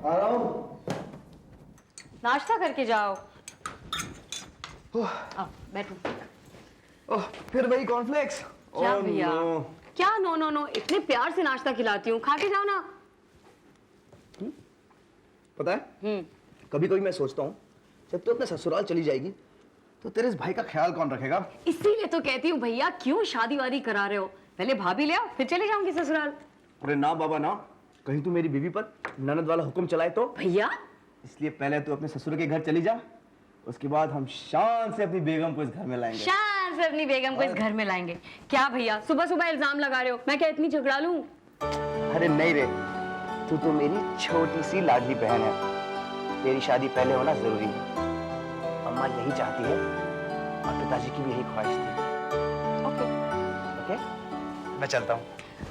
आ रहा हूँ। नाश्ता करके जाओ। बैठो। ओह, फिर वही कॉर्नफ्लेक्स। क्या भैया? क्या नो नो नो, इतने प्यार से नाश्ता खिलाती हूँ, खा के जाओ ना। पता है, कभी कभी मैं सोचता हूँ जब तू अपने ससुराल चली जाएगी तो तेरे इस भाई का ख्याल कौन रखेगा? इसीलिए तो कहती हूँ भैया, क्यों शादी वादी करा रहे हो? पहले भाभी ले आओ, फिर चले जाऊंगी ससुराल। अरे ना बाबा ना, कहीं तू मेरी बीवी पर ननद वाला हुक्म चलाए तो? भैया इसलिए पहले तू अपने ससुर के घर चली जा, उसके बाद हम शान से अपनी बेगम को इस घर में लाएंगे। शान से अपनी बेगम को इस घर में लाएंगे। क्या भैया सुबह सुबह इल्जाम लगा रहे हो? मैं क्या इतनी झगड़ा लूं? अरे नहीं रे, तू तो मेरी छोटी सी लाडली बहन है, तेरी शादी पहले होना जरूरी है। अम्मा यही चाहती है और पिताजी की भी यही ख्वाहिश थी। ओके, मैं चलता हूँ।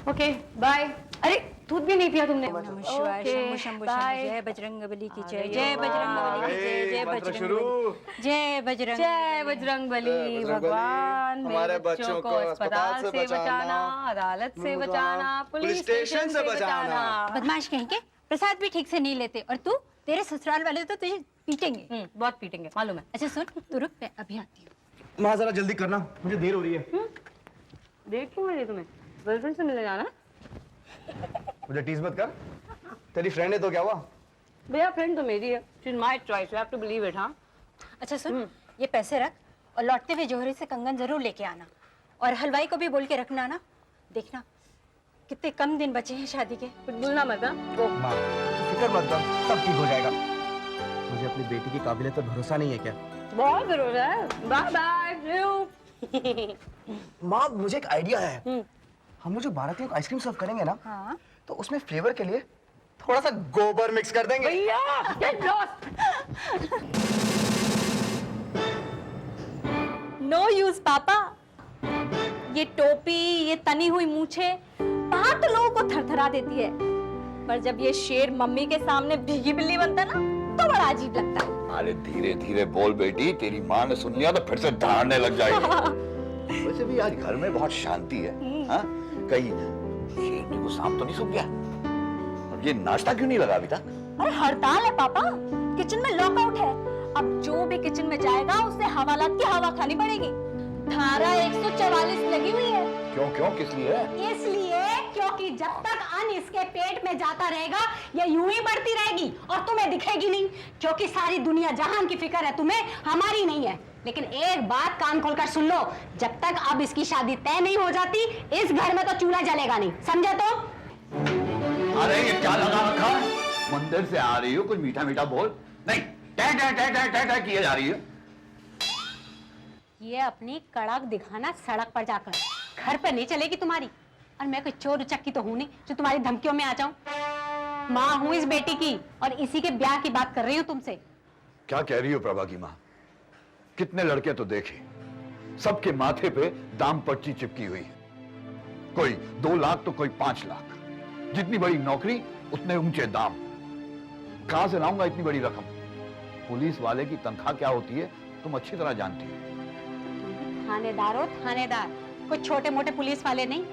Okay bye. अरे दूध भी नहीं पिया तुमने? नमः शिवाय, शंभु शंभु शंभु, जय बजरंगबली की जय, जय बजरंगबली की जय, जय बजरंगबली, जय बजरंग, जय बजरंगबली। भगवान मेरे बच्चों को अस्पताल से बचाना, अदालत से बचाना, पुलिस स्टेशन से बचाना। बदमाश कहीं के, प्रसाद भी ठीक से नहीं लेते और तू, तेरे ससुराल वाले तो तुझे पीटेंगे। बहुत पीटेंगे मालूम है। अच्छा सुन, तू रुक, मैं अभी आती हूँ। माँ जरा जल्दी करना, मुझे देर हो रही है। देख क्यों रही तुम्हें? गर्लफ्रेंड से मिलने जाना? मुझे टीज मत कर, तेरी फ्रेंड है तो क्या हुआ? भैया फ्रेंड तो मेरी है, she is my choice, you have to believe it. हाँ अच्छा सुन, ये पैसे रख और लौटते हुए जौहरी से कंगन जरूर लेके आना और हलवाई को भी बोल के रखना ना। देखना कितने कम दिन बचे हैं शादी के। कुछ बोलना मत। माँ फिक्र मत कर, सब ठीक हो जाएगा। मुझे अपनी बेटी की काबिलियत पर भरोसा नहीं है क्या? बहुत भरोसा है। Bye bye. माँ मुझे एक आइडिया है। हम लोग जो भारतीयों को आइसक्रीम सर्व करेंगे ना, हाँ? तो उसमें फ्लेवर के लिए थोड़ा सा गोबर मिक्स कर देंगे। भैया गेट लॉस्ट। नो यूज पापा, ये टोपी, ये तनी हुई मूछे बाहर तो लोगों को थरथरा देती है, पर जब ये शेर मम्मी के सामने भीगी बिल्ली बनता है ना, तो बड़ा अजीब लगता है। अरे धीरे धीरे बोल बेटी, तेरी माँ ने सुन लिया तो फिर से दहाड़ने लग जाएगी। वैसे भी आज घर में बहुत शांति है। हाँ? कहीं शेरनी को सांप तो नहीं सूख गया? और ये नाश्ता क्यों नहीं लगा अभी तक? अरे हड़ताल है पापा, किचन में लॉकआउट है। अब जो भी किचन में जाएगा उसे हवालात की हवा खानी पड़ेगी। धारा 144 लगी हुई है। क्यों क्यों, किस लिए? इसलिए क्योंकि जब तक अन्न इसके पेट में जाता रहेगा ये यूं ही बढ़ती रहेगी और तुम्हें दिखेगी नहीं, क्योंकि सारी दुनिया जहान की फिक्र है तुम्हें, हमारी नहीं है। लेकिन एक बात कान खोलकर सुन लो, जब तक अब इसकी शादी तय नहीं हो जाती इस घर में तो चूल्हा जलेगा नहीं, समझे? तो अरे ये क्या लगा रखा है? मंदिर से आ रही हो, कुछ मीठा मीठा बोल। नहीं, टै टै टै टै टै टै किए जा रही है। ये अपनी कड़क दिखाना सड़क पर जाकर, घर पर नहीं चलेगी तुम्हारी। और मैं कोई चोर उचक्की तो हूं नहीं जो तुम्हारी धमकियों में आ जाऊं। माँ हूं इस बेटी की और इसी के ब्याह की बात कर रही हूँ तुमसे। क्या कह रही हो प्रभा की माँ? कितने लड़के तो देखे, सबके माथे पे दाम पर्ची चिपकी हुई है। कोई 2 लाख तो कोई 5 लाख। जितनी बड़ी नौकरी उतने ऊंचे दाम। कहां से लाऊंगा इतनी बड़ी रकम? पुलिस वाले की तनख्वाह क्या होती है तुम अच्छी तरह जानती हो। थानेदार हो थानेदार, कोई छोटे मोटे पुलिस वाले नहीं।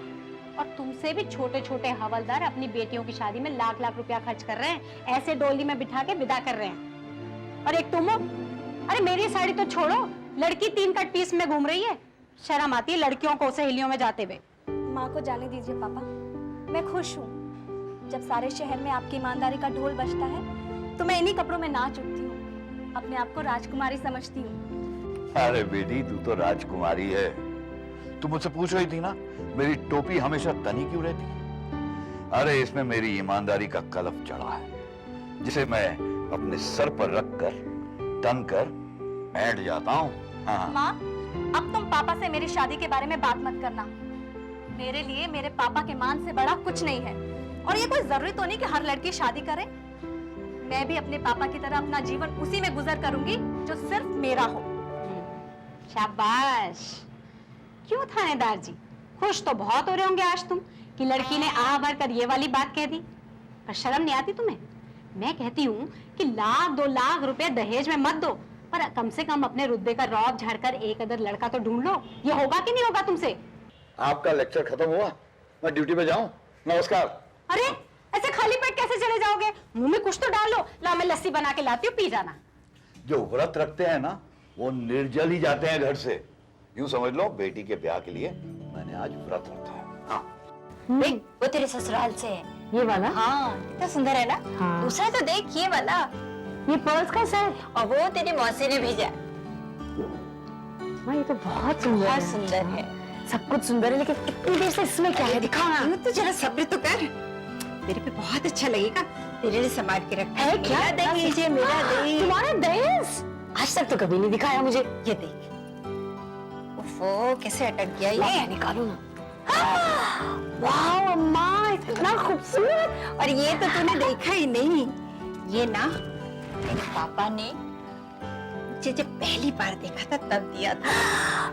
और तुमसे भी छोटे छोटे हवलदार अपनी बेटियों की शादी में लाख लाख रुपया खर्च कर रहे हैं, ऐसे डोली में बिठा के विदा कर रहे हैं। और एक तुम हो, अरे मेरी साड़ी तो छोड़ो, लड़की 3 कट पीस में घूम रही है। शर्म आती है लड़कियों को सहेलियों में जाते हुए। माँ को जाने दीजिए पापा, मैं खुश हूँ। जब सारे शहर में आपकी ईमानदारी का ढोल बजता है तो मैं इन्हीं कपड़ों में नाच उठती हूँ, अपने आप को राजकुमारी समझती हूँ। अरे बेटी तू तो राजकुमारी है। तू मुझसे पूछ रही थी ना मेरी टोपी हमेशा तनी क्यों रहती है? अरे इसमें मेरी ईमानदारी का कलफ चढ़ा है, जिसे मैं अपने सर पर रखकर तन कर बैठ जाता हूँ। हाँ। माँ, अब तुम पापा से मेरी शादी के बारे में बात मत करना। मेरे लिए मेरे पापा के मान से बड़ा कुछ नहीं है, और ये कोई जरूरी तो नहीं कि हर लड़की शादी करे। मैं भी अपने पापा की तरह अपना जीवन उसी में गुजर करूंगी जो सिर्फ मेरा हो। शाबाश। क्यों थानेदार जी, खुश तो बहुत हो रहे होंगे आज तुम कि लड़की ने आ भर कर ये वाली बात कह दी, पर शर्म नहीं आती तुम्हें? मैं कहती हूँ कि 1-2 लाख रुपए दहेज में मत दो, पर कम से कम अपने रुतबे का रौब झाड़कर एक अदर लड़का तो ढूंढ लो। ये होगा कि नहीं होगा तुमसे? आपका लेक्चर खत्म हुआ, मैं ड्यूटी पे जाऊं। नमस्कार। अरे ऐसे खाली पेट कैसे चले जाओगे? मुंह में कुछ तो डालो। ला मैं लस्सी बना के लाती हूँ, पी जाना। जो व्रत रखते हैं ना वो निर्जल ही जाते हैं घर से। यूं समझ लो बेटी के ब्याह के लिए मैंने आज व्रत रखा है। हाँ। देख वो तेरे ससुराल से है। ये वाला? हाँ कितना सुंदर है ना। हाँ। दूसरा तो देख ये वाला, ये पर्स का सेट। और वो तेरी मौसी ने भेजा। हाँ, ये तो बहुत सुंदर बहुत है। सुंदर है। सब कुछ सुंदर है, लेकिन इतनी देर से इसमें क्या है? दिखाओ ना। तो जरा सब्र तो कर, तेरे पे बहुत अच्छा लगेगा। तेरे लिए संभाल के रखा है क्या? मेरा दहेज है, मेरा दहेज। तुम्हारा दहेज? आज तक तो कभी नहीं दिखाया मुझे। ये देख, वो कैसे अटक गया ये। निकालो ना। वाह अम्मा, इतना खूबसूरत। और ये तो तूने देखा ही नहीं, ये ना मेरे पापा ने मुझे जब पहली बार देखा था तब दिया था।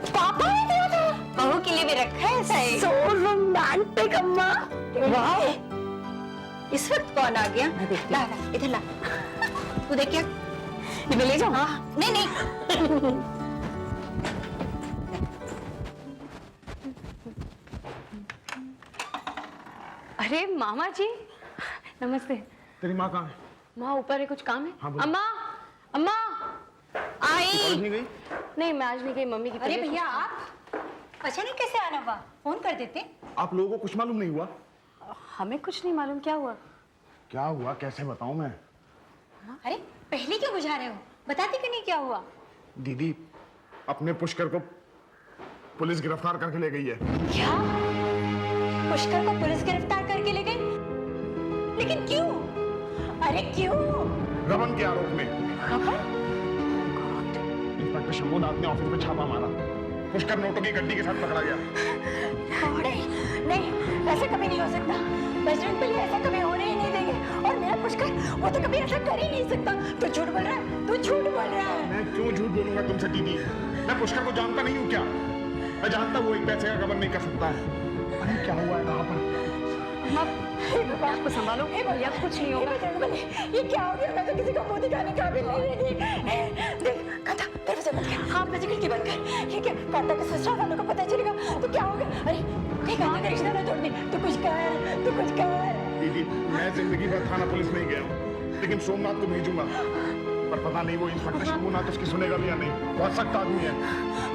पापा ने दिया था? बहू के लिए भी रखा है ऐसा ही। So romantic अम्मा। वाह। इस वक्त कौन आ गया? मैं देखती ला हूँ। ला, इधर ला। तू देख क्या? ये मैं ले जाऊँ? हाँ, नहीं नहीं। अरे मामा जी, नमस्ते। तेरी माँ कहाँ है? माँ ऊपर है, कुछ काम है? हाँ, बोलो। अम्मा, अम्मा। आई। नहीं गई? नहीं मैं आज नहीं गई, मम्मी की अरे तबीयत भैया आप अचानक कैसे आना हुआ? फोन कर देते। आप लोगों को कुछ मालूम नहीं हुआ? हमें कुछ नहीं मालूम, क्या हुआ? क्या हुआ कैसे बताऊं मैं? अरे पहले क्यों बुझा रहे हो? बताते क्यों नहीं क्या हुआ? दीदी अपने पुष्कर को पुलिस गिरफ्तार करके ले गई है। क्या? पुष्कर को पुलिस गिरफ्तार करके ले गई? लेकिन क्यों? अरे क्यों? गबन के आरोप में। इंस्पेक्टर शंभूनाथ ने ऑफिस में छापा मारा। पुष्कर नोटों की गड्डी के साथ पकड़ा गया। नहीं, ऐसा कभी नहीं हो सकता। बजरंग बली ऐसा कभी होने ही नहीं देंगे। और मेरा पुष्कर, वो तो कभी ऐसा कर ही नहीं सकता। तू झूठ बोल रहा है, तू झूठ बोल रहा है। मैं क्यों झूठ बोलूंगा तुमसे दीदी? मैं पुष्कर को जानता नहीं हूँ क्या? मैं जानता वो एक पैसे का गबन नहीं कर सकता है। अरे क्या हुआ है कहाँ पर? आपको संभालो, भैया कुछ नहीं होगा। ये क्या हो गया? मैं तो किसी को मुंह दिखाने का भी नहीं रही। देख कांता, दरवाजा बंद कर। हाँ अपना खिड़की बंद कर। ये क्या? कांता के ससुराल वालों को पता चलेगा तो क्या होगा? अरे नहीं, कांता का रिश्ता ना तोड़ दे। तू कुछ कर, तू कुछ कर। दीदी मैं जिंदगी भर थाना पुलिस नहीं गया हूँ, लेकिन सोमनाथ को भेजूंगा। पर पता नहीं वो इंस्पेक्टर शंभूनाथ उसकी सुनेगा भी या नहीं। बहुत सख्त आदमी है।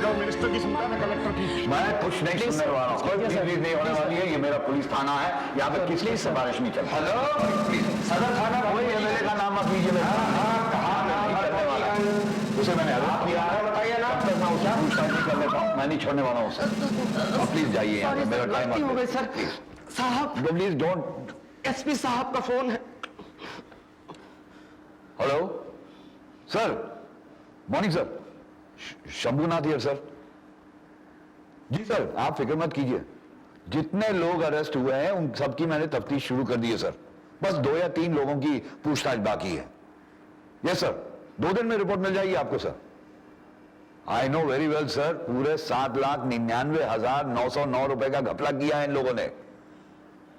जब मिनिस्टर की सुनता है ना कलेक्टर की। मैं कुछ नहीं सुनने वाला हूँ। कोई तकलीफ नहीं होने वाली है। ये मेरा पुलिस थाना है, यहाँ पे किस चीज से बारिश नहीं चलती। हेलो सदर थाना, वही एमएलए का नाम मत लीजिए। उसे मैंने अरेस्ट किया है, बताइए ना। तब तक मैं उसे पूछताछ नहीं कर लेता हूँ, मैं नहीं छोड़ने वाला हूँ सर। प्लीज जाइए यहाँ पे, मेरा टाइम हो गया सर। साहब प्लीज डोंट। एसपी साहब का फोन है। Hello sir, morning sir, Shambhunath here sir. जी सर आप फिक्र मत कीजिए, जितने लोग अरेस्ट हुए हैं उन सबकी मैंने तफ्तीश शुरू कर दी है सर। बस 2 या 3 लोगों की पूछताछ बाकी है। यस सर, 2 दिन में रिपोर्ट मिल जाएगी आपको sir. I know very well sir, पूरे 7,99,909 रुपए का घपला किया है इन लोगों ने,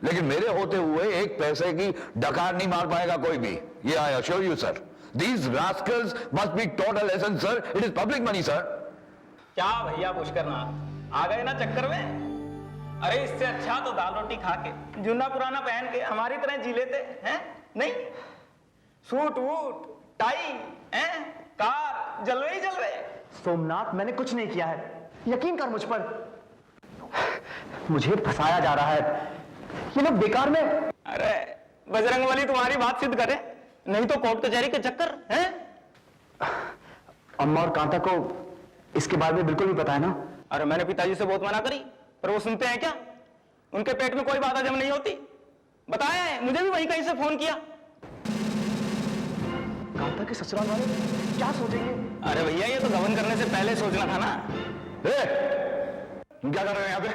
लेकिन मेरे होते हुए एक पैसे की डकार नहीं मार पाएगा कोई भी। ये I assure you sir. These rascals must be taught a lesson, sir. It is public money, sir. क्या भैया पुष्कर ना आ गए ना चक्कर में? अरे इससे अच्छा तो दाल रोटी खा के जूना पुराना पहन के हमारी तरह जी लेते हैं। नहीं सूट वूट टाई हैं, कार जलवे। सोमनाथ मैंने कुछ नहीं किया है, यकीन कर मुझ पर। मुझे फंसाया जा रहा है, ये लोग बेकार में। अरे बजरंग बली तुम्हारी बात सिद्ध करे, नहीं तो कोर्ट कचहरी के चक्कर हैं। अम्मा और कांता को इसके बारे में बिल्कुल भी पता है ना? अरे मैंने पिताजी से बहुत मना करी, पर वो सुनते हैं क्या? उनके पेट में कोई बात हजम नहीं होती। बताया है, मुझे भी वही कहीं से फोन किया। कांता के ससुराल वाले क्या सोचेंगे? अरे भैया ये तो गबन करने से पहले सोचना था ना। तुम क्या कर रहे हो यहाँ पे?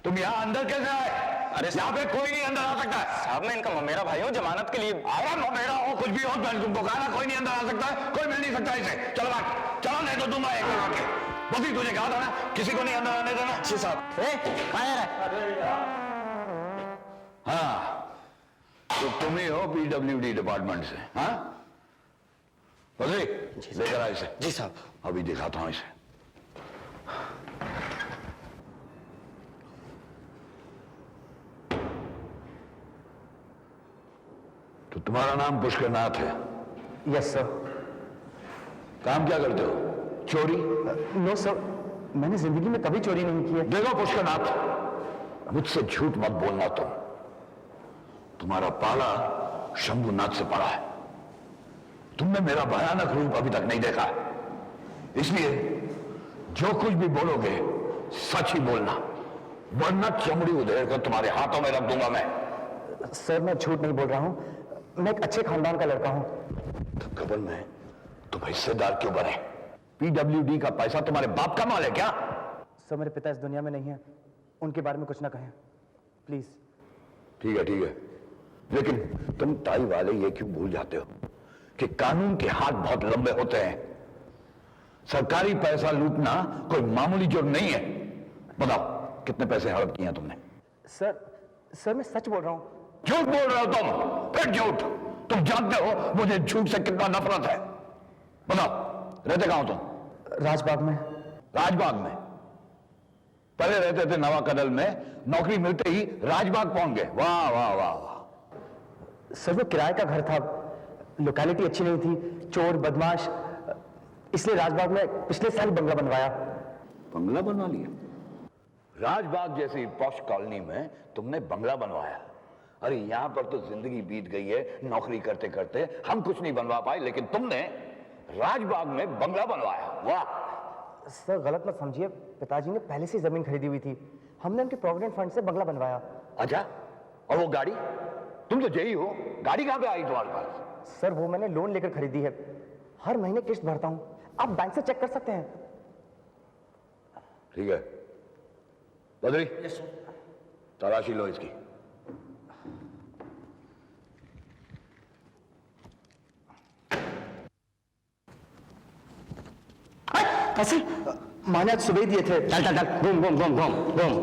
तुम यहाँ अंदर कैसे आए? अरे यहाँ पे कोई नहीं अंदर आ सकता है। साहब मैं इनका मेरा भाई हूँ, जमानत के लिए। अरे मेरा हो कुछ भी हो, मैंने तुमको कहा ना कोई नहीं अंदर आ सकता है, कोई मिल नहीं सकता इसे। चलो बात चलो, नहीं तो तुम आएगा आके। बस तुझे कहा था ना किसी को नहीं अंदर आने देना। जी साहब। हाँ तो तुम ही हो PWD डिपार्टमेंट से? हाँ बदली लेकर आए इसे। जी साहब। अभी दिखाता हूँ इसे। तुम्हारा नाम पुष्करनाथ है? Yes sir. काम क्या करते हो? चोरी? नो सर, मैंने जिंदगी में कभी चोरी नहीं की है। देखो पुष्करनाथ, मुझसे झूठ मत बोलना तुम। तुम्हारा पाला शंभुनाथ से पड़ा है। तुमने मेरा भयानक रूप अभी तक नहीं देखा है, इसलिए जो कुछ भी बोलोगे सच ही बोलना, वरना चमड़ी उधेड़ कर तुम्हारे हाथों में रख दूंगा मैं। सर मैं झूठ नहीं बोल रहा हूँ, मैं एक अच्छे खानदान का लड़का हूँ। तो कबल में तुम हिस्सेदार क्यों बने? पीडब्ल्यूडी का पैसा तुम्हारे बाप का माल है क्या? सर मेरे पिता इस दुनिया में नहीं है, उनके बारे में कुछ ना कहें प्लीज। ठीक है, ठीक है, लेकिन तुम ताई वाले ये क्यों भूल जाते हो कि कानून के हाथ बहुत लंबे होते हैं। सरकारी पैसा लूटना कोई मामूली जुर्म नहीं है। बताओ कितने पैसे हड़प किए हैं तुमने? सर मैं सच बोल रहा हूँ। झूठ बोल रहे हो तुम, फिर झूठ। तुम जानते हो मुझे झूठ से कितना नफरत है। बताओ रहते कहां हो तुम? राजबाग में। राजबाग में? पहले रहते थे नवा कदल में, नौकरी मिलते ही राजबाग पहुंच गए। वाह वाह वाह वाह। सर वो किराए का घर था, लोकेलिटी अच्छी नहीं थी, चोर बदमाश, इसलिए राजबाग में पिछले साल बंगला बनवाया। बंगला बनवा लिया? राजबाग जैसी पॉश कॉलोनी में तुमने बंगला बनवाया? अरे यहां पर तो जिंदगी बीत गई है नौकरी करते करते, हम कुछ नहीं बनवा पाए, लेकिन तुमने राजबाग में बंगला बनवाया। वाह। सर गलत मत समझिए, पिताजी ने पहले से जमीन खरीदी हुई थी, हमने उनके प्रोविडेंट फंड से बंगला बनवाया। अच्छा, और वो गाड़ी? तुम तो जेई हो, गाड़ी कहां पे आई तुम्हारे पास? सर वो मैंने लोन लेकर खरीदी है, हर महीने किस्त भरता हूं, आप बैंक से चेक कर सकते हैं। ठीक है बद्री, तलाशी लो इसकी। कैसे? माने आज सुबह ही दिए थे। चल चल चल, घूम घूम घूम घूम घूम।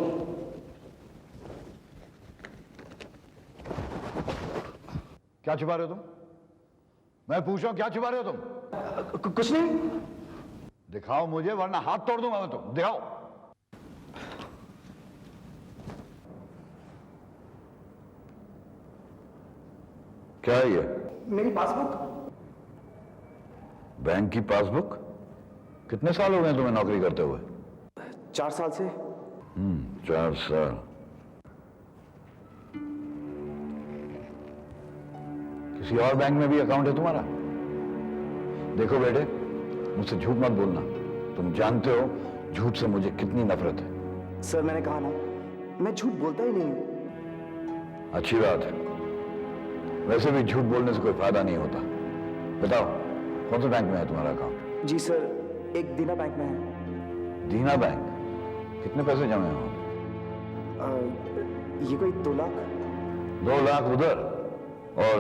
क्या छुपा रहे हो तुम? मैं पूछ रहा हूं क्या छुपा रहे हो तुम? कुछ नहीं। दिखाओ मुझे, वरना हाथ तोड़ दूंगा मैं। तुम दिखाओ। क्या है ये? मेरी पासबुक। बैंक की पासबुक? कितने साल हो गए तुम्हें नौकरी करते हुए? 4 साल से। 4 साल। किसी और बैंक में भी अकाउंट है तुम्हारा? देखो बेटे, मुझसे झूठ मत बोलना। तुम जानते हो झूठ से मुझे कितनी नफरत है। सर मैंने कहा ना, मैं झूठ बोलता ही नहीं हूं। अच्छी बात है, वैसे भी झूठ बोलने से कोई फायदा नहीं होता। बताओ कौन से बैंक में है तुम्हारा अकाउंट? जी सर, एक दीना बैंक में है। दीना बैंक? कितने पैसे जमे हो? ये कोई 2 लाख। 2 लाख उधर और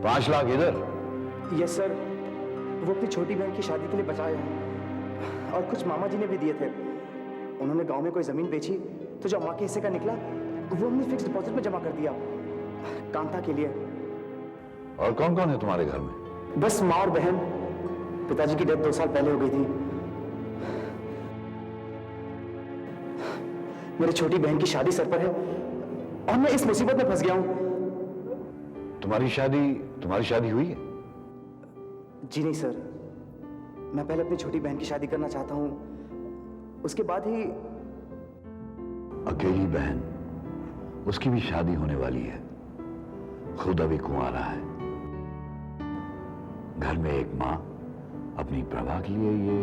5 लाख इधर? यस सर, वो अपनी छोटी बहन की शादी के लिए बचाए हैं, और कुछ मामा जी ने भी दिए थे। उन्होंने गांव में कोई जमीन बेची तो जो माँ के हिस्से का निकला वो हमने फिक्स डिपॉजिट में जमा कर दिया, कांता के लिए। और कौन कौन है तुम्हारे घर में? बस माँ और बहन। पिताजी की डेथ 2 साल पहले हो गई थी। मेरी छोटी बहन की शादी सर पर है और मैं इस मुसीबत में फंस गया हूं। तुम्हारी शादी हुई है? जी नहीं सर, मैं पहले अपनी छोटी बहन की शादी करना चाहता हूं, उसके बाद ही। अकेली बहन, उसकी भी शादी होने वाली है, खुद अभी कुंवारा है। घर में एक मां अपनी प्रभा के लिए ये।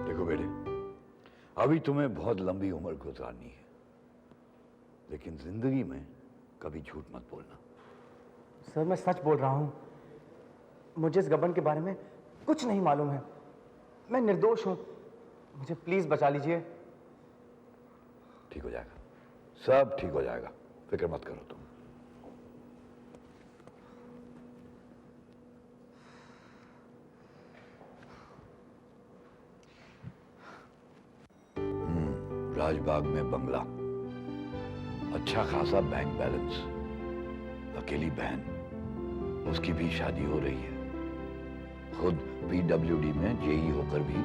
देखो बेटे, अभी तुम्हें बहुत लंबी उम्र गुजारनी है, लेकिन जिंदगी में कभी झूठ मत बोलना। सर मैं सच बोल रहा हूं, मुझे इस गबन के बारे में कुछ नहीं मालूम है, मैं निर्दोष हूं, मुझे प्लीज बचा लीजिए। ठीक हो जाएगा, सब ठीक हो जाएगा, फिक्र मत करो तुम। राजबाग में बंगला, अच्छा खासा बैंक बैलेंस, अकेली बहन, उसकी भी शादी हो रही है, खुद पीडब्ल्यूडी में जेई होकर भी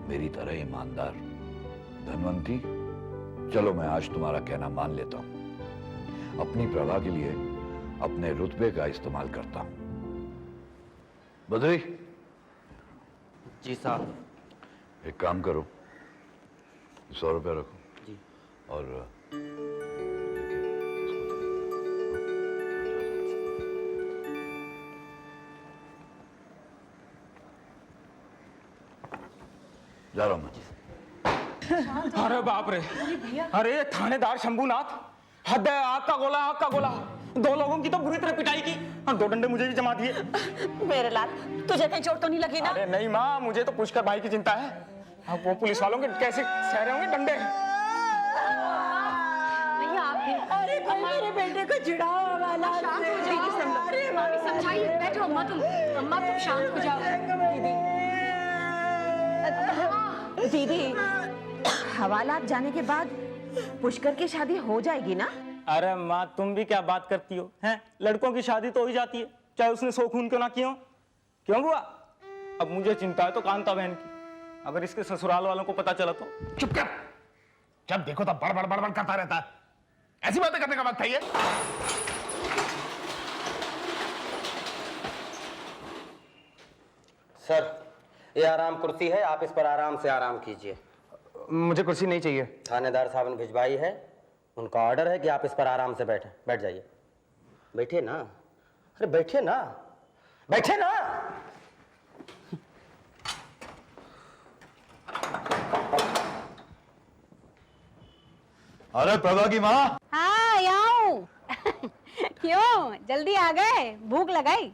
मेरी तरह ईमानदार, धनवंती। चलो मैं आज तुम्हारा कहना मान लेता हूं। अपनी प्रभा के लिए अपने रुतबे का इस्तेमाल करता हूं। बद्री, जी साहब। एक काम करो, 100 रुपया रखो जी। और जा रहा हूं मैं। अरे बाप रे, अरे थानेदार शंभूनाथ, हद है, आग का गोला, आग का गोला। 2 लोगों की तो बुरी तरह पिटाई की और 2 डंडे मुझे भी जमा दिए। मेरे लाल, तुझे कहीं चोट तो नहीं लगी ना? अरे नहीं माँ, मुझे तो पुष्कर भाई की चिंता है। अब वो पुलिस वालों के कैसे सह रहे होंगे डंडे। भैया आप भी। अरे कोई मेरे बेटे को चिढ़ाओ वाला। शांत हो जाइए सब लोग। मामी समझाइए। बैठो अम्मा तुम शांत हो जाओ। दीदी, हवालात जाने के बाद पुष्कर की शादी हो जाएगी ना? अरे माँ, तुम भी क्या बात करती हो, हैं? लड़कों की शादी तो हो ही जाती है, चाहे उसने 100 खून क्यों ना किया हो। क्यों बुआ? अब मुझे चिंता है तो कांता बहन की। अगर इसके ससुराल वालों को पता चला तो। चुप कर। जब देखो तब बड़बड़ बड़बड़ करता रहता है। ऐसी बातें करने का वक्त है ये? सर, ये आराम कुर्सी है, आप इस पर आराम से आराम कीजिए। मुझे कुर्सी नहीं चाहिए। थानेदार साहब ने भिजवाई है, उनका ऑर्डर है कि आप इस पर आराम से बैठे। बैठ जाइए। बैठे ना। अरे बैठे ना, बैठे ना। अरे प्रभा की माँ, हाँ आओ। क्यों जल्दी आ गए? भूख लगाई?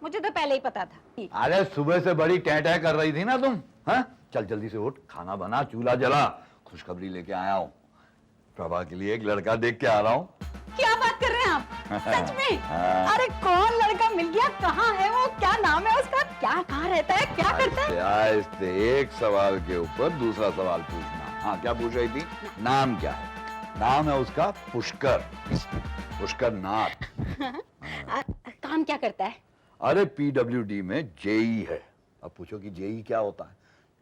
मुझे तो पहले ही पता था। अरे सुबह से बड़ी टैं कर रही थी ना तुम, हाँ? चल जल्दी से उठ, खाना बना, चूल्हा जला, खुशखबरी लेके आया हूँ। प्रभा के लिए एक लड़का देख के आ रहा हूँ। क्या बात कर रहे हैं आप? सच में? अरे कौन लड़का मिल गया? कहाँ है वो? क्या नाम है उसका? क्या कहाँ रहता है? क्या करता है? आहिस्ते एक सवाल के ऊपर दूसरा सवाल पूछना। हाँ, क्या पूछ रही थी? नाम क्या है? नाम है उसका पुष्कर, पुष्कर नाथ। काम क्या करता है? अरे PWD में जेई है। अब पूछो कि जेई क्या होता है?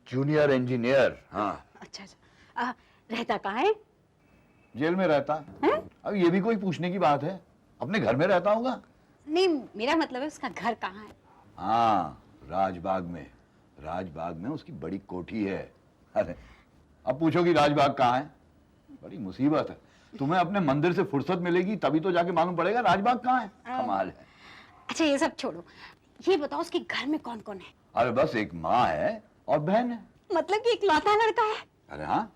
Junior engineer. हाँ। अच्छा अच्छा। रहता कहाँ है? जेल में रहता है। अब ये भी कोई पूछने की बात है? अपने घर में रहता होगा। नहीं, मेरा मतलब है उसका घर कहाँ है? हाँ, राजबाग में। राजबाग में उसकी बड़ी कोठी है। अरे अब पूछो कि राजबाग कहाँ है? बड़ी मुसीबत है। तुम्हें अपने मंदिर से फुर्सत मिलेगी तभी तो जाके मालूम पड़ेगा राजबाग कहाँ है। कमाल है। अच्छा ये सब छोड़ो, ये बताओ उसके घर में कौन कौन है? अरे बस एक माँ है और बहन है। मतलब कि इकलौता लड़का है? अरे हाँ।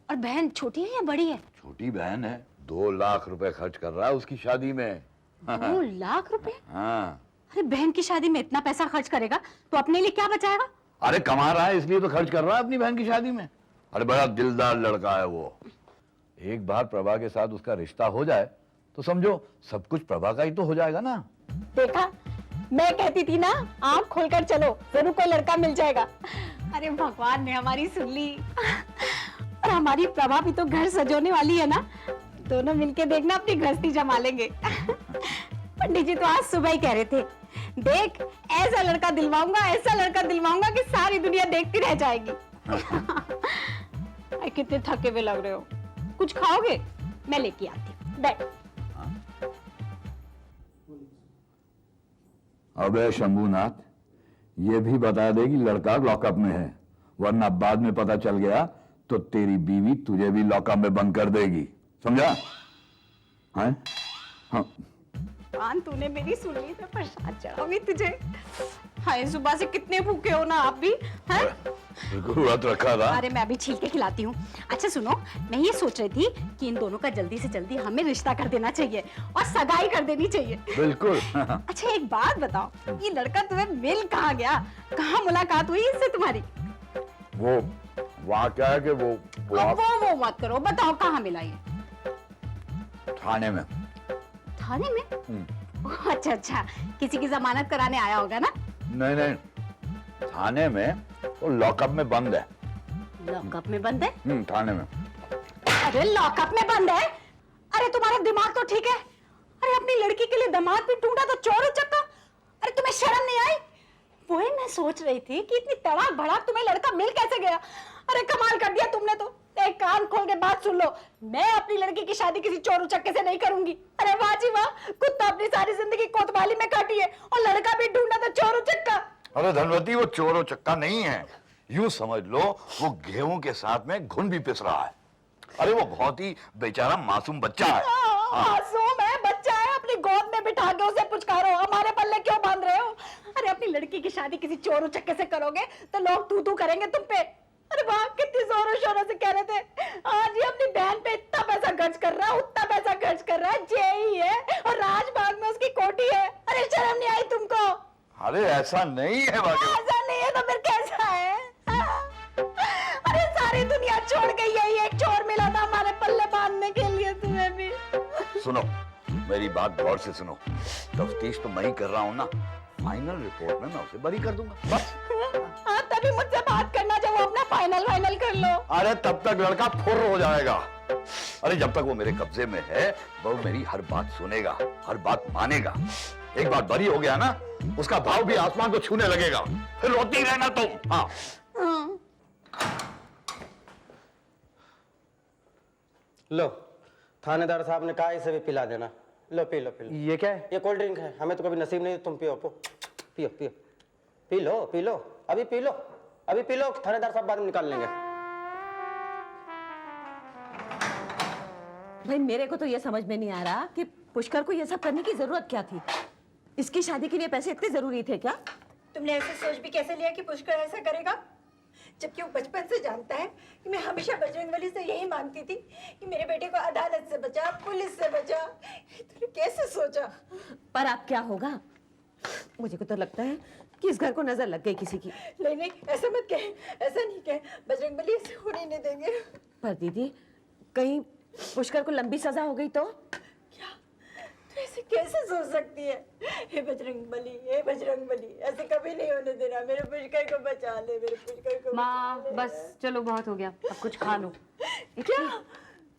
और बहन छोटी है या बड़ी है? छोटी बहन है। 2 लाख रुपए खर्च कर रहा है उसकी शादी में। 2 लाख रुपए? हाँ। अरे बहन की शादी में इतना पैसा खर्च करेगा तो अपने लिए क्या बचाएगा? अरे कमा रहा है इसलिए तो खर्च कर रहा है अपनी बहन की शादी में। अरे बड़ा दिलदार लड़का है वो। एक बार प्रभा के साथ उसका रिश्ता हो जाए तो समझो सब कुछ प्रभा का ही तो हो जाएगा ना। देखा, मैं कहती थी ना, आँख खोलकर चलो, जरूर कोई लड़का मिल जाएगा। अरे भगवान ने हमारी सुन ली। और हमारी प्रभा भी तो घर सजोने वाली है ना, दोनों मिलके देखना अपनी गृहस्थी जमा लेंगे। पंडित जी तो आज सुबह ही कह रहे थे, देख ऐसा लड़का दिलवाऊंगा, ऐसा लड़का दिलवाऊंगा कि सारी दुनिया देखती रह जाएगी। कितने थके हुए लग रहे हो, कुछ खाओगे? मैं लेके आती हूँ, बैठ। अबे शंभूनाथ, ये भी बता दे कि लड़का लॉकअप में है, वरना बाद में पता चल गया तो तेरी बीवी तुझे भी लॉकअप में बंद कर देगी, समझा? हैं? हाँ। कान तूने मेरी सुन ली तो प्रसाद चढ़ाऊंगी तुझे। हाय, सुबह से कितने भूखे हो ना आप भी, हैं? बिल्कुल व्रत रखा था। अरे मैं अभी छील के खिलाती हूँ। अच्छा सुनो, मैं ये सोच रही थी कि इन दोनों का जल्दी से जल्दी हमें रिश्ता कर देना चाहिए और सगाई कर देनी चाहिए। बिल्कुल। अच्छा एक बात बताओ, ये लड़का तुम्हें मिल कहाँ गया? कहाँ मुलाकात हुई इससे तुम्हारी? वो वहाँ क्या है कि वो वो मत करो, बताओ कहाँ मिला ये? थाने में। थाने में? अच्छा अच्छा, किसी की जमानत कराने आया होगा ना? नहीं नहीं, थाने में वो लॉकअप में बंद है। लॉकअप में बंद है? थाने में। अरे लॉकअप में बंद है? अरे तुम्हारा दिमाग तो ठीक है। अरे अपनी लड़की के लिए दामाद भी ढूंढा तो चोर उचक्का। अरे तुम्हें शर्म नहीं आई? वो ही मैं सोच रही थी कि इतनी तड़ाक भड़ाक तुम्हें लड़का मिल कैसे गया। अरे कमाल कर दिया तुमने तो। एक कान खोल के बात सुन लो, मैं अपनी लड़की की शादी किसी चोर उचक्के से नहीं करूंगी। अरे वाह जी वाह, कुत्ता अपनी सारी जिंदगी कोतवाली में काटी है और लड़का भी ढूंढा तो चोर उचक्का। अरे धनवती, वो चोर चक्का नहीं है, यूं समझ लो वो गेहूं के साथ में घुन भी पिस रहा है। अरे वो बहुत ही बेचारा मासूम बच्चा है। मासूम है, बच्चा है, अपनी गोद में बिठा के उसे पुचकारो, हमारे पल्ले क्यों बांध रहे हो? अरे अपनी लड़की की शादी किसी चोर उचक्के से करोगे तो लोग तू तू करेंगे तुम पे। अरे वाह, कितनी जोरों शोरों से कह रहे थे, आज ये अपनी बहन पे इतना पैसा खर्च कर रहा है, उतना पैसा खर्च कर रहा है, जेई है और राजबाग में उसकी कोठी है। अरे शर्म नहीं आई तुमको? अरे ऐसा नहीं है भाग्यवती। ऐसा नहीं है तो फिर कैसा है? अरे सारी दुनिया छोड़ गई, यही एक चोर मिला था हमारे पल्ले बांधने के लिए। तुम्हें भी सुनो, मेरी बात गौर से सुनो। तफ्तीश तो मैं ही कर रहा हूँ ना, फाइनल रिपोर्ट में मैं उसे बरी कर दूंगा बस। हाँ, तभी मुझसे बात करना जब वो अपना फाइनल कर लो। अरे तब तक लड़का फुर्र हो जाएगा। अरे जब तक वो मेरे कब्जे में है वो मेरी हर बात सुनेगा, हर बात मानेगा। एक बार बरी हो गया ना, उसका भाव भी आसमान को छूने लगेगा, फिर रोती रहना तुम। हाँ लो, थानेदार साहब ने कहा इसे भी पिला देना। लो पी लो, पी लो। ये क्या है? ये कोल्ड ड्रिंक है, हमें तो कभी नसीब नहीं, तुम पियो। पियो पियो, पी लो पी लो, अभी पी लो, अभी पी लो, थानेदार साहब बाद में निकाल लेंगे। भाई मेरे को तो ये समझ में नहीं आ रहा कि पुष्कर को ये सब करने की जरूरत क्या थी। इसकी शादी के लिए पैसे इतने जरूरी थे क्या? तुमने ऐसे सोच भी कैसे लिया कि पुष्कर ऐसा करेगा, जबकि वो बचपन से जानता है कि मैं हमेशा बजरंगबली से यही मांगती थी कि मेरे बेटे को अदालत से बचा, पुलिस से बचा। तूने कैसे सोचा? पर अब क्या होगा? मुझे को तो लगता है कि इस घर को नजर लग गई किसी की। नहीं नहीं, ऐसा मत कहे, ऐसा नहीं कहे, बजरंगबली ऐसे होने नहीं देंगे। पर दीदी, कहीं पुष्कर को लंबी सजा हो गई तो? क्या तू ऐसे कैसे सोच सकती है? हे बजरंगबली, हे बजरंगबली, ऐसे कभी नहीं होने देना। मेरे पुष्कर को बचा ले, मेरे पुष्कर को माँ बचा ले। बस चलो, बहुत हो गया, अब कुछ खा लो। क्या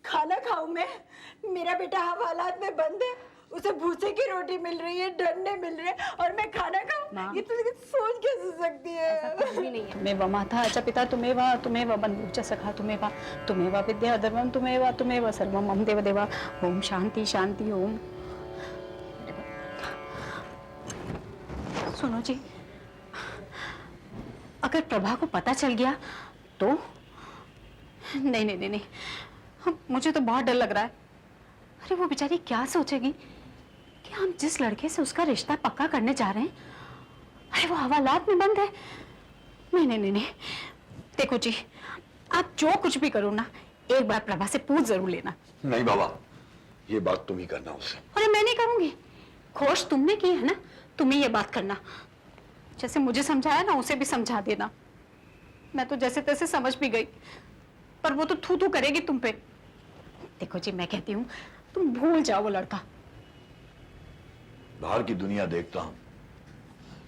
खाना खाऊं मैं? मेरा बेटा हवालात में बंद है, उसे भूसे की रोटी मिल रही है, डंडे मिल रहे हैं और मैं खाना खाऊं? ये तो सोच कैसे सकती है? कुछ भी नहीं है। तुमेव माता च पिता तुमेव बन्धुः च सखा तुमेव विद्या धर्मं तुमेव सर्वं मम देवदेवा। ओम शांति शांति ओम। सुनो जी, अगर प्रभा को पता चल गया तो? नहीं नहीं नहीं नहीं, मुझे तो बहुत डर लग रहा है। अरे वो बेचारी क्या सोचेगी कि हम जिस लड़के से उसका रिश्ता पक्का करने जा रहे हैं, अरे वो हवालात में बंद है। नहीं नहीं नहीं नहीं, देखो जी, आप जो कुछ भी करो ना, एक बार प्रभा से पूछ जरूर लेना। नहीं बाबा, ये बात तुम ही करना उससे। अरे मैं नहीं करूंगी, खोज तुमने की है ना, तुम्हें ये बात करना। जैसे मुझे समझाया ना, उसे भी समझा देना। मैं तो जैसे तैसे समझ भी गई, पर वो तो थू थू करेगी तुम पे। देखो जी, मैं कहती हूँ तुम भूल जाओ वो लड़का। बाहर की दुनिया देखता हूं,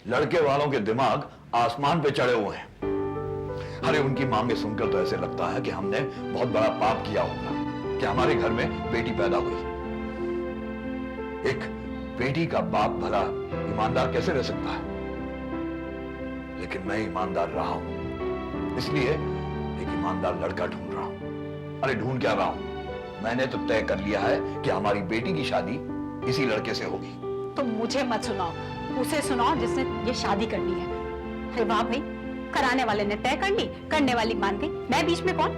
लड़के वालों के दिमाग आसमान पे चढ़े हुए हैं। अरे उनकी मांगे सुनकर तो ऐसे लगता है कि हमने बहुत बड़ा पाप किया होगा कि हमारे घर में बेटी पैदा हुई। एक बेटी का बाप भला ईमानदार कैसे रह सकता है? लेकिन मैं ईमानदार रहा हूं, इसलिए एक ईमानदार लड़का ढूंढ रहा हूं। अरे ढूंढ क्या रहा हूं, मैंने तो तय कर लिया है कि हमारी बेटी की शादी इसी लड़के से होगी। तो मुझे मत सुनाओ, उसे सुनाओ जिसने ये शादी करनी है। अरे वाह भाई, कराने वाले ने तय कर ली, करने वाली मान गई, मैं बीच में कौन?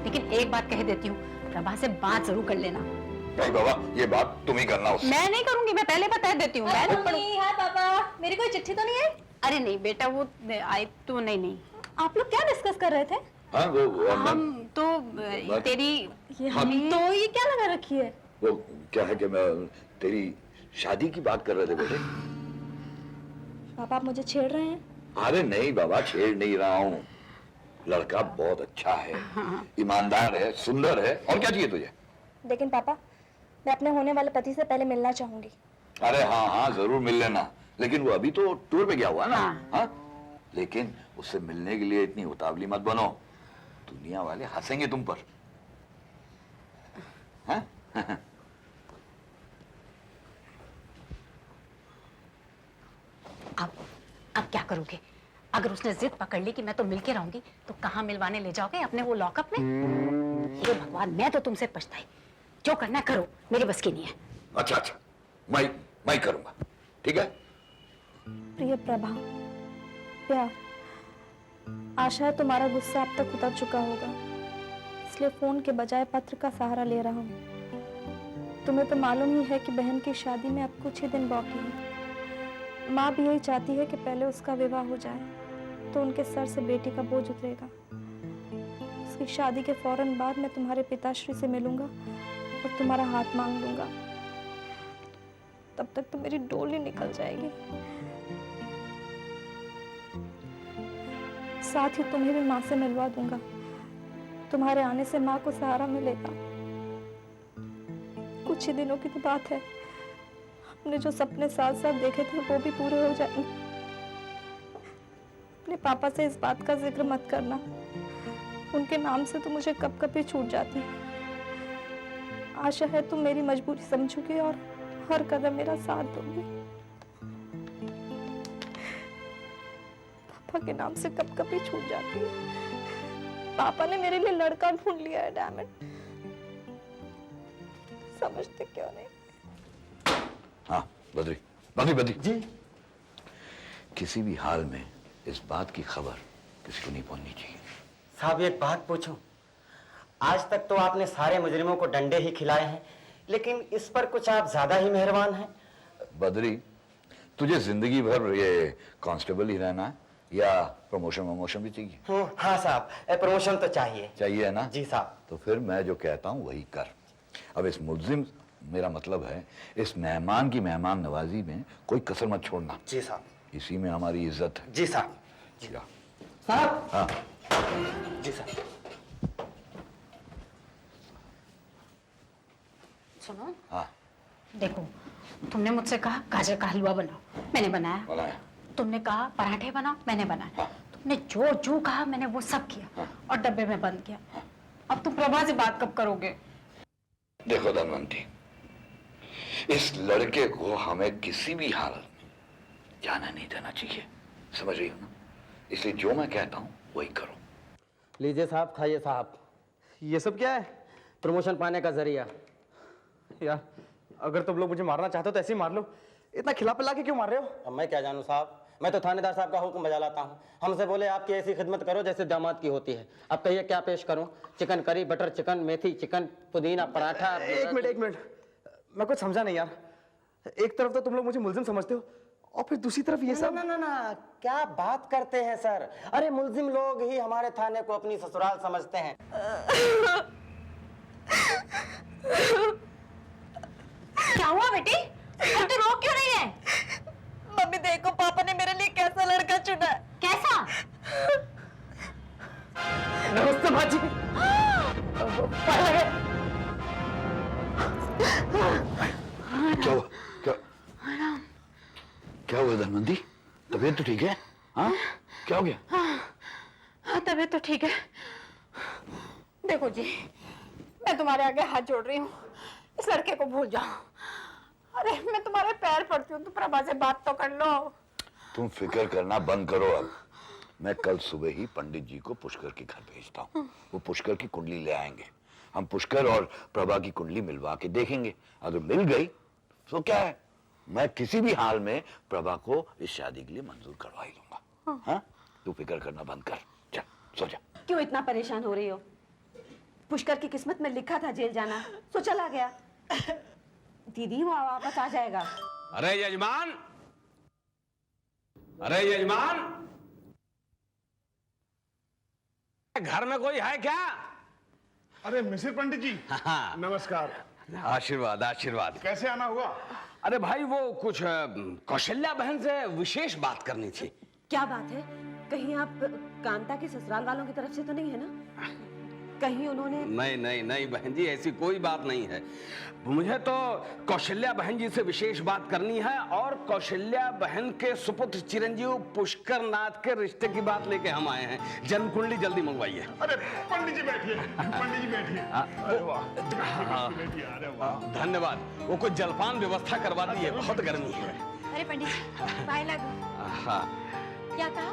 लेकिन एक बात कह देती हूँ, प्रभा से बात जरूर कर लेना। नहीं बाबा, ये बात तुम ही करना उससे। मैं नहीं करूंगी, मैं पहले बता देती हूँ। मैं नहीं पढ़ूंगी। हाय पापा, मेरी कोई चिट्ठी तो नहीं आई? अरे नहीं बेटा, वो आई तो नहीं। आप लोग क्या डिस्कस कर रहे थे? हाँ, हम तो तेरी तो ये क्या लगा रखी है? वो क्या है कि मैं तेरी शादी की बात कर रहे थे बेटे। पापा आप मुझे छेड़ रहे हैं? अरे नहीं बाबा, छेड़ नहीं रहा हूँ। लड़का बहुत अच्छा है, ईमानदार है, सुंदर है, और क्या चाहिए तुझे? लेकिन पापा, मैं अपने होने वाले पति से पहले मिलना चाहूंगी। अरे हाँ हाँ, जरूर मिल लेना, लेकिन वो अभी तो टूर पे गया हुआ ना। हाँ? लेकिन उससे मिलने के लिए इतनी उतावली मत बनो, दुनिया वाले हंसेंगे तुम पर। हाँ? अब क्या करोगे? अगर उसने जिद पकड़ ली कि मैं तो मिलके रहूंगी, तो कहाँ मिलवाने ले जाओगे? अपने वो लॉकअप में? हे भगवान, मैं तो तुमसे पछताई। जो करना है करो, मेरे बस की नहीं है। अच्छा अच्छा, मैं करूंगा, ठीक है। प्रिय प्रभा, प्यार, आशा है तुम्हारा गुस्सा अब तक उतर चुका होगा, इसलिए फोन के बजाय पत्र का सहारा ले रहा हूँ। तुम्हें तो मालूम ही है कि बहन की शादी में अब कुछ ही दिन बाकी है। माँ भी यही चाहती है कि पहले उसका विवाह हो जाए, तो उनके सर से बेटी का बोझ उतरेगा। उसकी शादी के फौरन बाद मैं तुम्हारे पिताश्री से मिलूंगा और तुम्हारा हाथ मांग लूंगा। तब तक तो मेरी डोली निकल जाएगी। साथ ही तुम्हें भी माँ से मिलवा दूंगा। तुम्हारे आने से माँ को सहारा मिलेगा। कुछ ही दिनों की तो बात है, हमने जो सपने साथ साथ देखे थे वो भी पूरे हो जाएंगे। अपने पापा से इस बात का जिक्र मत करना, उनके नाम से तो मुझे कब कब ही छूट जाती है। आशा है तुम मेरी मजबूरी समझोगे और हर कदम मेरा साथ दोगे। पापा के नाम से कब कब ही छूट जाती है। पापा ने मेरे लिए लड़का ढूंढ लिया है, डैम इट। समझते क्यों नहीं? हाँ बद्री जी, किसी भी हाल में इस बात की खबर किसी को नहीं पहुंचनी चाहिए। साहब एक बात पूछूं, आज तक तो आपने सारे मुजरिमों को डंडे ही खिलाए हैं, लेकिन इस पर कुछ आप ज्यादा ही मेहरबान हैं। बद्री, तुझे जिंदगी भर ये कांस्टेबल ही रहना है या प्रमोशन भी चाहिए? हाँ साहब, प्रमोशन तो चाहिए है ना? जी साहब। तो फिर मैं जो कहता हूँ वही कर। अब इस मुल्जिम, मेरा मतलब है इस मेहमान की मेहमान नवाजी में कोई कसर मत छोड़ना। जी साहब। इसी में हमारी इज्जत है। जी साहब। साहब। हाँ जी साहब। सुनो, हाँ, देखो, तुमने मुझसे कहा गाजर का हलवा बनाओ, मैंने बनाया। तुमने कहा पराठे बनाओ, मैंने बनाया। हाँ। तुमने जो जो कहा मैंने वो सब किया। हाँ। और डब्बे में बंद किया। अब तुम प्रभा से बात कब करोगे? देखो धनवंती, इस लड़के को हमें किसी भी हालत में जाना नहीं देना चाहिए, समझ रही हो ना? इसलिए जो मैं कहता हूँ वही करो। लीजिए साहब, खाइए साहब। ये सब क्या है? प्रमोशन पाने का जरिया। यार, अगर तुम लोग मुझे मारना चाहते हो तो ऐसे ही मार लो, इतना खिला पिला के क्यों मार रहे हो? अब मैं क्या जानूं साहब, मैं तो थानेदार साहब का हुक्म बजा लाता हूँ। हमसे बोले आपकी ऐसी खिदमत करो जैसे दामाद की होती है। अब कहिए क्या पेश करूं? चिकन करी, बटर चिकन, मेथी चिकन, पुदीना पराठा। एक मिनट, मैं कुछ समझा नहीं यार। एक तरफ तो तुम लोग मुझे मुल्जिम समझते हो और फिर दूसरी तरफ ये सब। ना, क्या बात करते हैं सर? अरे मुल्जिम लोग ही हमारे थाने को अपनी ससुराल समझते हैं। क्या हुआ बेटी? अब तो रो क्यों रही है? मम्मी देखो, पापा ने मेरे लिए कैसा लड़का चुना है। कैसा? नमस्ते भाजी। क्या हुआ धनवंती? तबीयत तो ठीक है? हाँ, क्या हो गया? हाँ, तबीयत तो ठीक है। देखो जी, मैं तुम्हारे आगे हाथ जोड़ रही हूँ, इस लड़के को भूल जाओ। अरे मैं तुम्हारे पैर पड़ती हूँ, तो प्रभा से बात तो कर लो। तुम फिक्र करना बंद करो अब। मैं कल सुबह ही पंडित जी को पुष्कर के घर भेजता हूँ। वो पुष्कर की कुंडली ले आएंगे। हम पुष्कर और प्रभा की कुंडली मिलवा के देखेंगे, अगर मिल गई तो क्या है, मैं किसी भी हाल में प्रभा को इस शादी के लिए मंजूर करवा ही लूंगा। हाँ, तू फिक्र करना बंद कर, चल सो जा। क्यों इतना परेशान हो रही हो? पुष्कर की किस्मत में लिखा था जेल जाना, तो चला गया। दीदी वो वापस आ जाएगा। अरे यजमान, अरे यजमान, घर में कोई है क्या? अरे मिसिर पंडित जी, नमस्कार। आशीर्वाद आशीर्वाद। कैसे आना हुआ? अरे भाई, वो कुछ कौशल्या बहन से विशेष बात करनी थी। क्या बात है? कहीं आप कांता के ससुराल वालों की तरफ से तो नहीं है ना? कहीं उन्होंने? नहीं बहन जी, ऐसी कोई बात नहीं है। मुझे तो कौशल्या बहन जी से विशेष बात करनी है, और कौशल्या बहन के सुपुत्र चिरंजीव पुष्कर नाथ के रिश्ते की बात लेके हम आए हैं। जन्म कुंडली जल्दी मंगवाइए। अरे पंडित जी बैठिए, पंडित जी बैठिए। अरे वाह, अरे वाह, धन्यवाद। वो कुछ जलपान व्यवस्था करवा दी है, बहुत गर्मी है। अरे पंडित जी, पाए लगो। हाँ, क्या कहा?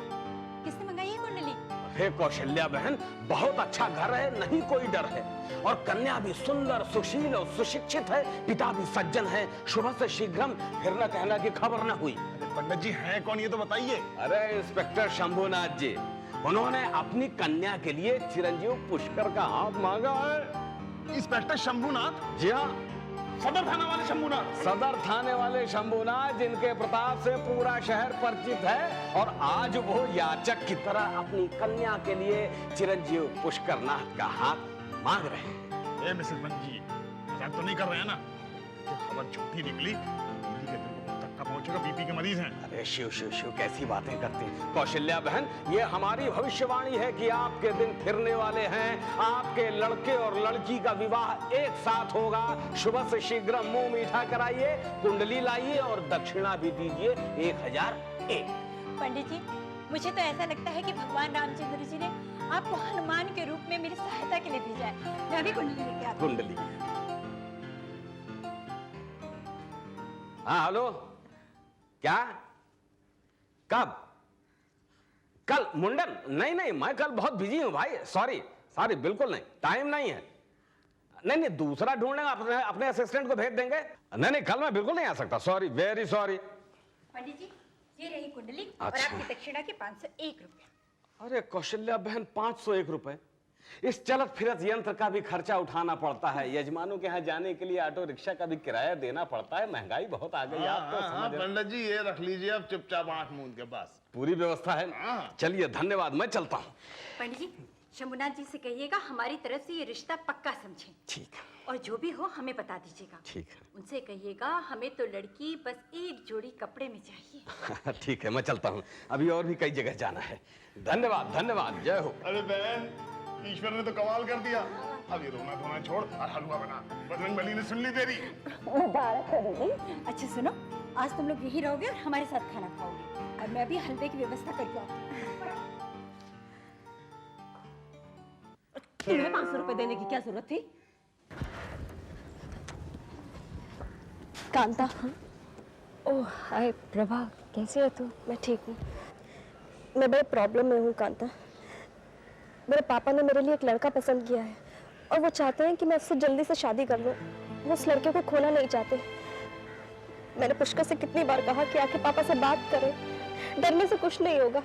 किसने मंगाई है कुंडली? हे कौशल्या बहन, बहुत अच्छा घर है, नहीं कोई डर है। और कन्या भी सुंदर, सुशील और सुशिक्षित है, पिता भी सज्जन है। शुभ से शीघ्रम, फिर न कहना की खबर न हुई। पंडित जी हैं कौन ये तो बताइए। अरे इंस्पेक्टर शंभुनाथ जी, उन्होंने अपनी कन्या के लिए चिरंजीव पुष्कर का हाथ मांगा है। इंस्पेक्टर शंभुनाथ? जी हाँ, सदर थाना वाले शंभुनाथ। सदर थाने वाले शंभुनाथ, जिनके प्रताप से पूरा शहर परिचित है, और आज वो याचक की तरह अपनी कन्या के लिए चिरंजीव पुष्करनाथ का हाथ मांग रहे हैं। मिसेस पंडित जी, मजाक तो नहीं कर रहे हैं ना? खबर झूठी निकली, पहुंचेगा, बीपी के मरीज हैं। अरे शिव शिव शिव, कैसी बातें करती हैं कौशल्या बहन। ये हमारी भविष्यवाणी है कि आपके दिन फिरने वाले हैं। आपके लड़के और लड़की का विवाह एक साथ होगा। शुभ से शीघ्र मुंह मीठा कराइए, कुंडली लाइए और दक्षिणा भी दीजिए 1001। पंडित जी, मुझे तो ऐसा लगता है कि भगवान रामचंद्र जी ने आपको हनुमान के रूप में मेरी सहायता के लिए भेजा है। मैं भी कुंडली लेके आती हूं। कुंडली। हाँ हेलो, क्या? कब? कल मुंडन? नहीं नहीं, मैं कल बहुत बिजी हूं भाई, सॉरी सॉरी, बिल्कुल नहीं, टाइम नहीं है। नहीं नहीं, दूसरा ढूंढेंगे, अपने असिस्टेंट को भेज देंगे। नहीं नहीं, कल मैं बिल्कुल नहीं आ सकता, सॉरी, वेरी सॉरी। पंडित जी, ये रही कुंडली और अच्छा। आपकी दक्षिणा के 501 रुपए। अरे कौशल्या बहन, 501 रुपए? इस चलत फिरत यंत्र का भी खर्चा उठाना पड़ता है, यजमानों के यहाँ जाने के लिए ऑटो रिक्शा का भी किराया देना पड़ता है, महंगाई बहुत आ गई। आप तो समझ रहे हैं। पंडित जी ये रख लीजिए, अब चुपचाप आंख मूंद के पास। पूरी व्यवस्था है। चलिए धन्यवाद, मैं चलता हूँ। पंडित जी, शंभुनाथ जी से कहिएगा हमारी तरफ से ये रिश्ता पक्का समझें। ठीक है। और जो भी हो हमें बता दीजिएगा। ठीक है। उनसे कहिएगा हमें तो लड़की बस एक जोड़ी कपड़े में चाहिए। ठीक है, मैं चलता हूँ, अभी और भी कई जगह जाना है। धन्यवाद धन्यवाद, जय हो। अरे बहन, ईश्वर ने तो कमाल कर दिया। अब ये रोना धोना छोड़ और हलवा बना। बजरंगबली ने सुन ली तेरी। अच्छा सुनो, आज तुम लोग यही रहोगे और हमारे साथ खाना खाओगे, और मैं भी हलवे की व्यवस्था करके आती हूँ। तुम्हें 500 रुपए देने की क्या जरूरत थी? कांता। ओह हाय प्रभा, कैसी है तू? मैं ठीक हूँ। मैं बड़े प्रॉब्लम में हूँ कांता। मेरे पापा ने मेरे लिए एक लड़का पसंद किया है और वो चाहते हैं कि मैं उससे जल्दी से शादी कर लूँ। वो उस लड़के को खोना नहीं चाहते। मैंने पुष्कर से कितनी बार कहा कि आके पापा से बात करें, डरने से कुछ नहीं होगा।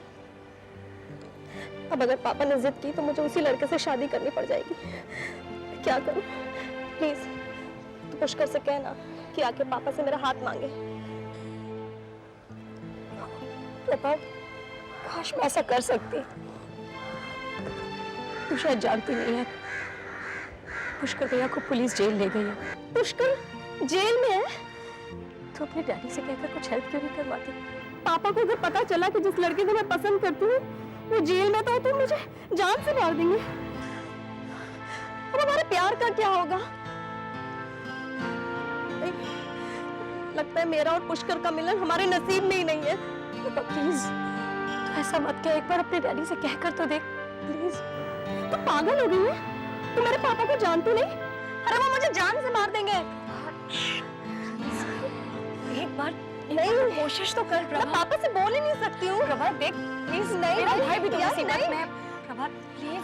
अब अगर पापा ने जिद की तो मुझे उसी लड़के से शादी करनी पड़ जाएगी। क्या करूं? प्लीज तो पुष्कर से कहना कि आके पापा से मेरा हाथ मांगे। प्रभा, काश मैं ऐसा कर सकती। तू शायद जानती नहीं है, पुष्कर भैया को पुलिस जेल ले गई है। पुष्कर जेल में है? तो अपने डैडी से कहकर कुछ हेल्प क्यों नहीं करवाती? पापा को अगर पता चला कि जिस लड़के को मैं पसंद करती हूँ वो जेल में था तो मुझे जान से मार देंगे। अब हमारे प्यार का क्या होगा? लगता है मेरा और पुष्कर का मिलन हमारे नसीब में ही नहीं है। प्लीज तो ऐसा मत कह, एक बार अपने डैडी से कहकर तो देख प्लीज। तू पागल हो गई है? तू मेरे पापा को जानती नहीं? अरे वो मुझे जान से मार देंगे। एक बार नहीं, कोशिश तो कर। मैं पापा से बोल ही नहीं सकती हूँ। प्रभा देख प्लीज। नहीं, मेरा भाई भी तो इसी बात में है। प्रभा प्लीज,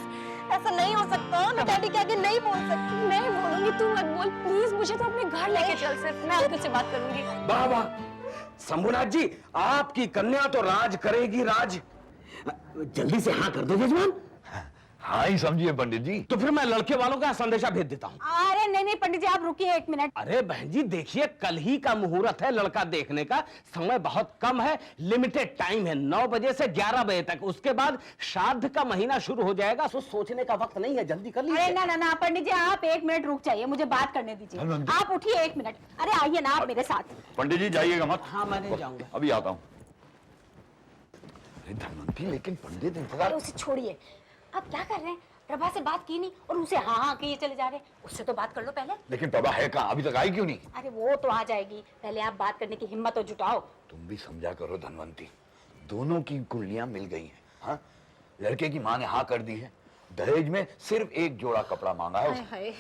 ऐसा नहीं हो सकता। मैं डैडी के आगे नहीं बोल सकती। नहीं बोलूंगी, तू मत बोल प्लीज। मुझे तो अपने घर लेके चल, सिर्फ मैं अंकल से बात करूंगी। वाह वाह, शंभुनाथ जी, आपकी कन्या तो राज करेगी राज। जल्दी से हाँ कर दो यजमान। हाँ ही समझिए पंडित जी। तो फिर मैं लड़के वालों का संदेशा भेज देता हूँ। अरे नहीं नहीं पंडित जी, आप रुकिए 1 मिनट। अरे बहन जी देखिए, कल ही का मुहूर्त है लड़का देखने का, समय बहुत कम है, लिमिटेड टाइम है, 9 बजे से 11 बजे तक। उसके बाद श्राद्ध का महीना शुरू हो जाएगा, तो सोचने का वक्त नहीं है, जल्दी कर लीजिए। अरे ना ना ना पंडित जी, आप 1 मिनट रुक जाइए, मुझे बात करने दीजिए। आप उठिए 1 मिनट। अरे आइए ना आप मेरे साथ। पंडित जी जाइएगा मत। हाँ मैं नहीं जाऊंगा, अभी आता हूँ। धनवंती, लेकिन पंडित इंतजार। उसे छोड़िए, आप क्या कर रहे हैं? प्रभा से बात की नहीं और उसे हाँ हाँ किए चले जा रहे हैं। उससे तो बात कर लो पहले। लेकिन प्रभा है कहाँ? अभी तक आई क्यों नहीं? अरे वो तो आ जाएगी, पहले आप बात करने की हिम्मत तो जुटाओ। तुम भी समझा करो धनवंती, दोनों की कुंडलियां मिल गई हैं। हाँ, लड़के की माँ ने हाँ कर दी है, दहेज में सिर्फ 1 जोड़ा कपड़ा मांगा है उसने।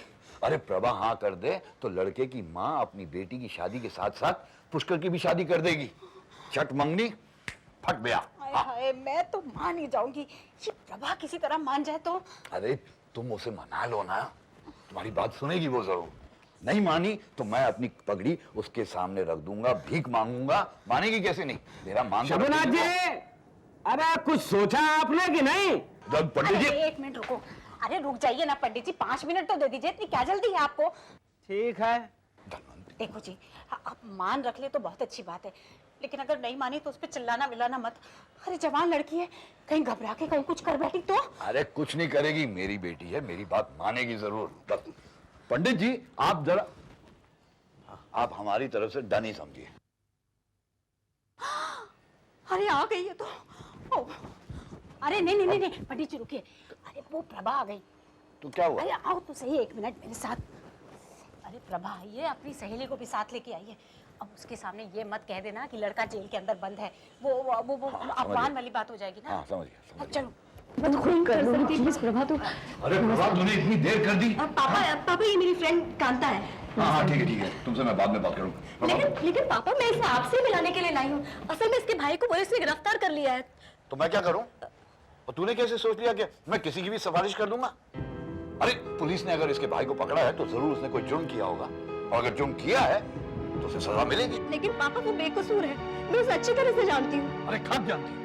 अरे प्रभा हाँ कर दे तो लड़के की माँ अपनी बेटी की शादी के साथ साथ पुष्कर की भी शादी कर देगी। छठ मंगनी फट गया। हाय, मैं तो मान ही जाऊंगी। ये प्रभा किसी तरह मान जाए तो। अरे तुम उसे मना लो ना, तुम्हारी बात सुनेगी वो जरूर। नहीं मानी तो मैं अपनी पगड़ी उसके सामने रख दूंगा, भीख मांगूंगा। मानेगी कैसे नहीं? मेरा मान। शंभुनाथ जी, अरे कुछ सोचा आपने कि नहीं? पंडित जी, एक मिनट रुको। अरे रुक जाइए ना पंडित जी, 5 मिनट तो दे दीजिए, इतनी क्या जल्दी है आपको? ठीक है। देखो जी, आप मान रख ले तो बहुत अच्छी बात है, लेकिन अगर नहीं मानी तो उस पर चिल्लाना विल्लाना मत। अरे जवान लड़की है, कहीं घबरा के कहीं कुछ कर बैठी तो। अरे कुछ नहीं करेगी, मेरी बेटी है, मेरी बात मानेगी जरूर। बस पंडित जी आप जरा, आप हमारी तरफ से डन ही समझिए। अरे आ गई है तो। ओ, अरे नहीं नहीं नहीं पंडित जी रुकिए। अरे वो प्रभा आ गई। तो क्या हुआ? अरे आओ तो सही 1 मिनट मेरे साथ। अरे प्रभा आई है, अपनी सहेली को भी साथ लेके आई है। अब उसके सामने ये मत कह देना कि लड़का जेल के अंदर बंद है, वो अपमान वाली बात हो जाएगी ना। हाँ समझ गया। अब चलो मैं तो खुद कर दूंगी प्लीज प्रभा तो। अरे प्रभा तूने इतनी देर कर दी। पापा ये मेरी फ्रेंड कांता है। हाँ ठीक है, तुमसे मैं बाद में बात करूँगा। लेकिन पापा मैं इसे आपसे मिलाने के लिए लाई हूँ। असल में इसके भाई को पुलिस ने गिरफ्तार कर लिया है। तो मैं क्या करूं? और तूने कैसे सोच लिया कि मैं किसी की भी सिफारिश कर दूंगा? अरे पुलिस ने अगर इसके भाई को पकड़ा है तो जरूर उसने कोई जुर्म किया होगा, और अगर जुर्म किया है तो उसे सजा मिलेगी। लेकिन पापा वो बेकसूर है, मैं उसे अच्छी तरह से जानती हूँ। अरे कब जानती हो?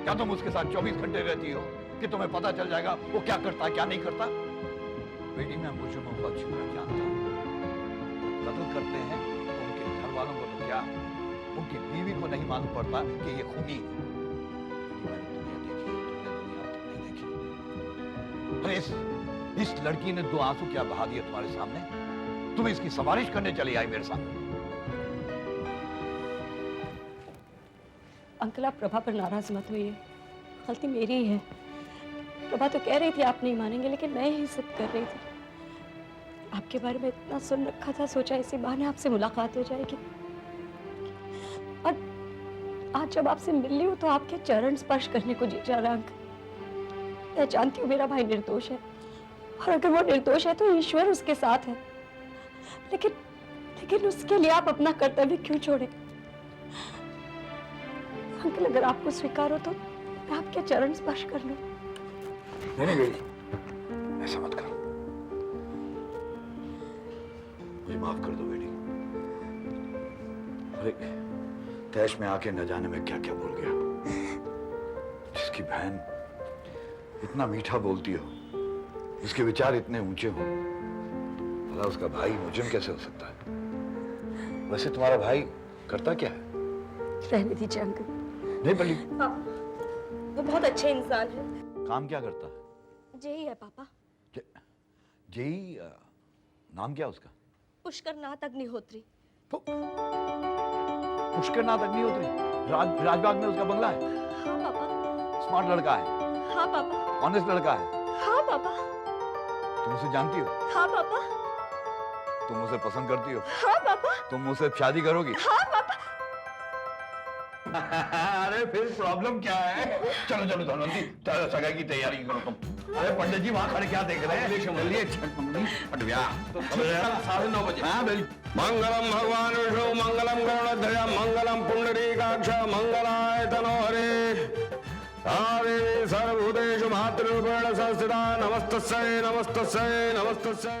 क्या तुम उसके साथ 24 घंटे रहती हो कि तुम्हें पता चल जाएगा वो क्या करता है क्या नहीं करता? बेटी मैं मुजरिमों को अच्छी तरह जानता हूँ। कत्ल करते हैं तो उनके घर वालों को तो क्या, उनकी बीवी को नहीं मालूम पड़ता कि ये खूनी है। अरे इस लड़की ने 2 आंसू क्या बहा दिए तुम्हारे सामने? तुम इसकी सवारिश करने चली आई मेरे साथ। अंकल आप प्रभा पर नाराज मत होइए, गलती मेरी ही है। प्रभा तो कह रही थी आप नहीं मानेंगे, लेकिन मैं ही जिद कर रही थी। आपके बारे में इतना सुन रखा था, सोचा इसी बहाने आपसे मुलाकात हो जाएगी। और आज जब आपसे मिल रही हूँ तो आपके चरण स्पर्श करने को जी जा रहा। अंकल मैं जानती हूँ मेरा भाई निर्दोष है, और अगर वो निर्दोष है तो ईश्वर उसके साथ है, लेकिन उसके लिए आप अपना कर्तव्य क्यों छोड़े? अंकल अगर आपको स्वीकार हो तो मैं आपके चरण स्पर्श कर लूं। नहीं बेटी, ऐसा मत कर, मुझे माफ कर दो बेटी। अरे तैश में आके न जाने में क्या क्या बोल गया। जिसकी बहन इतना मीठा बोलती हो, जिसके विचार इतने ऊंचे हो, भला उसका भाई मुजरिम कैसे हो सकता है? वैसे तुम्हारा भाई करता क्या है? रहने दीजिए अंकल। नहीं बल्ली, वो बहुत अच्छे इंसान है। काम क्या करता है? जेई है पापा। जेई? नाम क्या उसका? पुष्करनाथ अग्निहोत्री। पुष्करनाथ अग्निहोत्री? राजबाग में उसका बंगला है? हाँ पापा। स्मार्ट लड़का है? हाँ पापा। ऑनेस्ट लड़का है? हाँ पापा। तुम उसे जानती हो? हाँ पापा। तुम उसे पसंद करती हो? हाँ पापा। तुम उसे शादी करोगी? हाँ पापा। अरे फिर प्रॉब्लम क्या है? चलो चलो धनवंती, सगाई की तैयारी करो तुम। अरे पंडित जी वहाँ खड़े क्या देख रहे हैं? चलिए तो 9:30 बजे। हाँ बिल्कुल। मंगलम भगवान विष्णु, मंगलम गरुड़ध्वज, मंगलम पुंडरीकाक्ष, मंगलाय तनोहरे। सर्वभूतेषु मातृरूपेण संस्थिता। नमस्तस्यै नमस्तस्यै नमस्तस्यै।